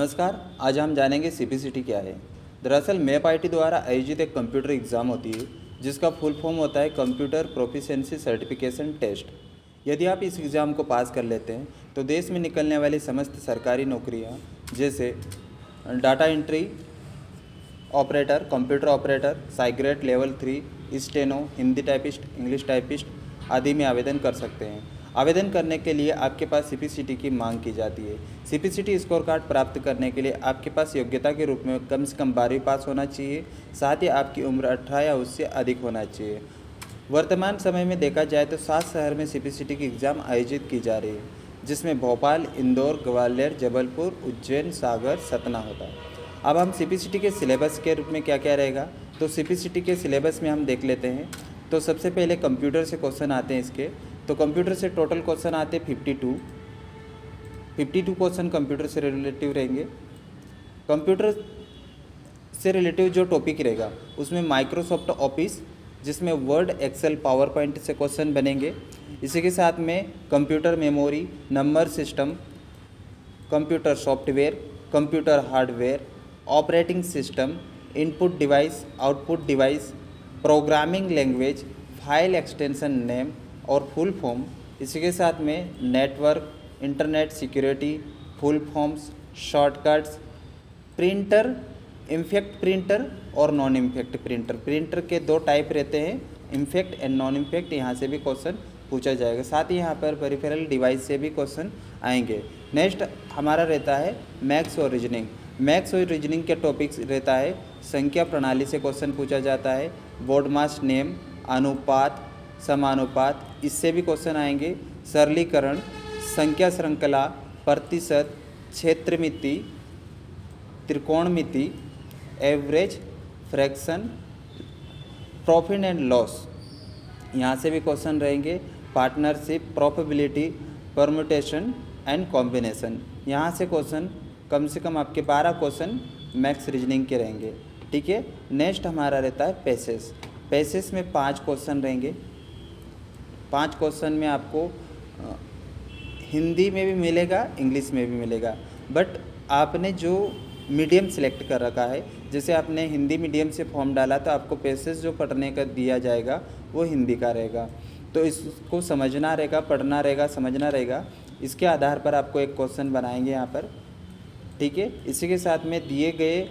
नमस्कार। आज हम जानेंगे सीपीसीटी क्या है। दरअसल मैप आईटी द्वारा आयोजित एक कंप्यूटर एग्ज़ाम होती है जिसका फुल फॉर्म होता है कंप्यूटर प्रोफिशिएंसी सर्टिफिकेशन टेस्ट। यदि आप इस एग्ज़ाम को पास कर लेते हैं तो देश में निकलने वाली समस्त सरकारी नौकरियां जैसे data entry operator, computer operator, साइग्रेट level 3, steno, Hindi typist, English typist आदि में आवेदन कर सकते हैं। आवेदन करने के लिए आपके पास सीपीसीटी की मांग की जाती है। सीपीसीटी स्कोर कार्ड प्राप्त करने के लिए आपके पास योग्यता के रूप में कम से कम 12वीं पास होना चाहिए। साथ ही आपकी उम्र 18 या उससे अधिक होना चाहिए। वर्तमान समय में देखा जाए तो 7 शहर में सीपीसीटी की एग्ज़ाम आयोजित की जा रही है, जिसमें भोपाल, इंदौर, ग्वालियर, जबलपुर, उज्जैन, सागर, सतना होता है। अब हम सीपीसीटी के सिलेबस के रूप में क्या क्या रहेगा, तो सीपीसीटी के सिलेबस में हम देख लेते हैं। तो सबसे पहले कंप्यूटर से क्वेश्चन आते हैं इसके। तो कंप्यूटर से टोटल क्वेश्चन आते हैं 52 क्वेश्चन कंप्यूटर से रिलेटिव रहेंगे। कंप्यूटर से रिलेटिव जो टॉपिक रहेगा उसमें माइक्रोसॉफ्ट ऑफिस, जिसमें वर्ड, एक्सेल, पावर पॉइंट से क्वेश्चन बनेंगे। इसी के साथ में computer memory, number system, computer software, computer hardware, operating system, input device, output device, programming language, file extension name और फुल फॉर्म। इसी के साथ में network, internet security, full forms, shortcuts, printer, impact printer और नॉन इम्फेक्ट प्रिंटर। प्रिंटर के 2 type रहते हैं, impact and non impact. यहाँ से भी क्वेश्चन पूछा जाएगा। साथ ही यहाँ पर पेरिफेरल डिवाइस से भी क्वेश्चन आएंगे। नेक्स्ट हमारा रहता है मैथ्स और रीजनिंग। मैथ्स और रीजनिंग के टॉपिक्स रहता है संख्या प्रणाली से क्वेश्चन पूछा जाता है, बोर्ड मास नेम, अनुपात, समानुपात, इससे भी क्वेश्चन आएंगे। सरलीकरण, संख्या श्रृंखला, प्रतिशत, क्षेत्रमिति, त्रिकोणमिति, average, fraction, profit and loss, यहाँ से भी क्वेश्चन रहेंगे। Partnership, probability, permutation and combination, यहाँ से क्वेश्चन कम से कम आपके 12 क्वेश्चन मैथ्स रीजनिंग के रहेंगे। ठीक है। नेक्स्ट हमारा रहता है पैसेज। पैसेज में 5 क्वेश्चन रहेंगे। 5 क्वेश्चन में आपको हिंदी में भी मिलेगा, इंग्लिश में भी मिलेगा, बट आपने जो मीडियम सिलेक्ट कर रखा है, जैसे आपने हिंदी मीडियम से फॉर्म डाला तो आपको पैसेज जो पढ़ने का दिया जाएगा वो हिंदी का रहेगा। तो इसको समझना रहेगा, पढ़ना रहेगा, समझना रहेगा। इसके आधार पर आपको एक क्वेश्चन बनाएंगे यहाँ पर। ठीक है। इसी के साथ में दिए गए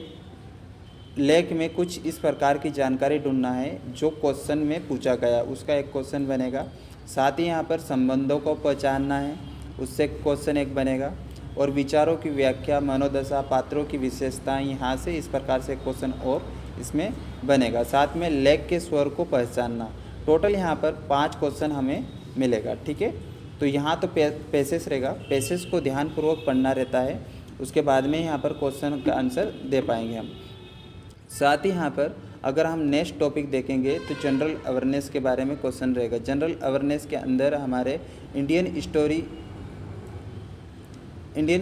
लेख में कुछ इस प्रकार की जानकारी ढूंढना है जो क्वेश्चन में पूछा गया, उसका एक क्वेश्चन बनेगा। साथ ही यहाँ पर संबंधों को पहचानना है, उससे क्वेश्चन एक बनेगा। और विचारों की व्याख्या, मनोदशा, पात्रों की विशेषताएं, यहाँ से इस प्रकार से क्वेश्चन और इसमें बनेगा। साथ में लेख के स्वर को पहचानना। टोटल यहाँ पर 5 क्वेश्चन हमें मिलेगा। ठीक है। तो यहाँ तो पैसेज रहेगा, पैसेज को ध्यानपूर्वक पढ़ना रहता है, उसके बाद में यहाँ पर क्वेश्चन का आंसर दे पाएंगे हम। साथ ही यहाँ पर अगर हम नेक्स्ट टॉपिक देखेंगे तो जनरल अवेयरनेस के बारे में क्वेश्चन रहेगा। जनरल अवेयरनेस के अंदर हमारे इंडियन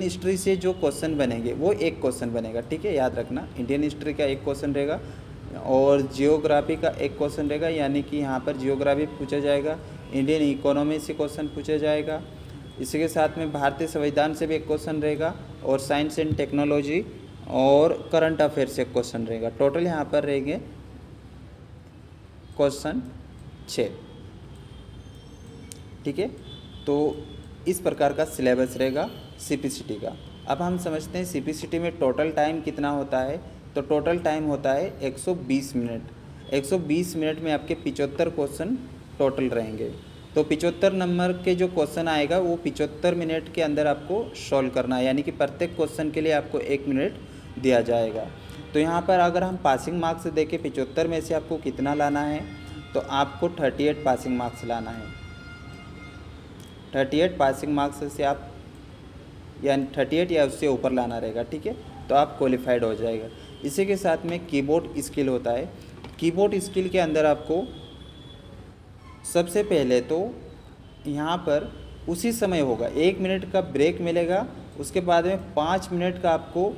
हिस्ट्री से जो क्वेश्चन बनेंगे वो एक क्वेश्चन बनेगा। ठीक है, याद रखना। इंडियन हिस्ट्री का एक क्वेश्चन रहेगा और जियोग्राफी का एक क्वेश्चन रहेगा, यानी कि यहाँ पर जियोग्राफी पूछा जाएगा। इंडियन इकोनॉमी से क्वेश्चन पूछा जाएगा। इसी के साथ में भारतीय संविधान से भी एक क्वेश्चन रहेगा और साइंस एंड टेक्नोलॉजी और करंट अफेयर से क्वेश्चन रहेगा। टोटल यहाँ पर रहेंगे क्वेश्चन 6। ठीक है। तो इस प्रकार का सिलेबस रहेगा सीपीसीटी का। अब हम समझते हैं सीपीसीटी में टोटल टाइम कितना होता है। तो टोटल टाइम होता है 120 मिनट। 120 मिनट में आपके 75 क्वेश्चन टोटल रहेंगे। तो 75 नंबर के जो क्वेश्चन आएगा वो 75 मिनट के अंदर आपको सॉल्व करना है, यानी कि प्रत्येक क्वेश्चन के लिए आपको 1 मिनट दिया जाएगा। तो यहाँ पर अगर हम पासिंग मार्क्स देखें 75 में से आपको कितना लाना है, तो आपको 38 पासिंग मार्क्स लाना है। 38 पासिंग मार्क्स से आप यानी 38 या उससे ऊपर लाना रहेगा। ठीक है। तो आप क्वालिफाइड हो जाएगा। इसी के साथ में कीबोर्ड स्किल होता है। कीबोर्ड स्किल के अंदर आपको सबसे पहले तो यहाँ पर उसी समय होगा, 1 मिनट का ब्रेक मिलेगा। उसके बाद में 5 मिनट का आपको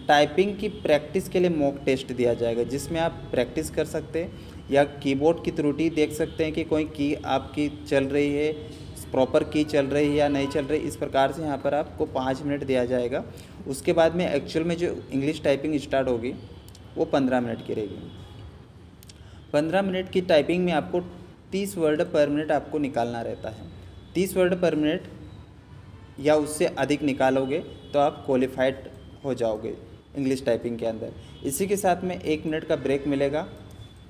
टाइपिंग की प्रैक्टिस के लिए मॉक टेस्ट दिया जाएगा, जिसमें आप प्रैक्टिस कर सकते हैं या कीबोर्ड की त्रुटि देख सकते हैं कि कोई की आपकी चल रही है, प्रॉपर की चल रही है या नहीं चल रही। इस प्रकार से यहाँ पर आपको 5 मिनट दिया जाएगा। उसके बाद में एक्चुअल में जो इंग्लिश टाइपिंग स्टार्ट होगी वो 15 मिनट की रहेगी। 15 मिनट की टाइपिंग में आपको 30 वर्ड पर मिनट आपको निकालना रहता है। 30 वर्ड पर मिनट या उससे अधिक निकालोगे तो आप क्वालिफाइड हो जाओगे इंग्लिश टाइपिंग के अंदर। इसी के साथ में 1 मिनट का ब्रेक मिलेगा,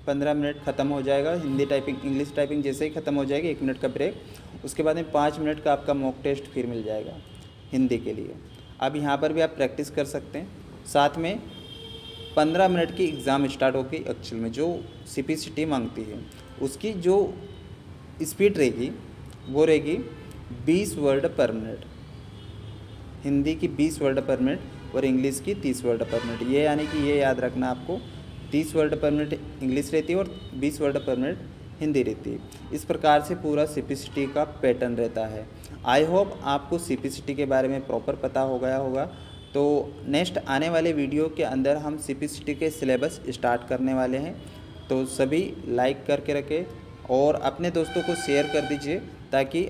15 मिनट ख़त्म हो जाएगा। हिंदी टाइपिंग इंग्लिश टाइपिंग जैसे ही ख़त्म हो जाएगी 1 मिनट का ब्रेक, उसके बाद में 5 मिनट का आपका मॉक टेस्ट फिर मिल जाएगा हिंदी के लिए। अब यहाँ पर भी आप प्रैक्टिस कर सकते हैं। साथ में 15 मिनट की एग्ज़ाम स्टार्ट होगी एक्चुअल में जो CPCT मांगती है, उसकी जो स्पीड रहेगी वो रहेगी 20 वर्ड पर मिनट। हिंदी की 20 वर्ड पर मिनट और इंग्लिश की 30 वर्ड पर मिनट। ये यानी कि ये याद रखना आपको, 30 वर्ड पर मिनट इंग्लिश रहती है और 20 वर्ड पर मिनट हिंदी रहती है। इस प्रकार से पूरा CPCT का पैटर्न रहता है। आई होप आपको CPCT के बारे में प्रॉपर पता हो गया होगा। तो नेक्स्ट आने वाले वीडियो के अंदर हम CPCT के सिलेबस स्टार्ट करने वाले हैं। तो सभी लाइक करके रखें और अपने दोस्तों को शेयर कर दीजिए ताकि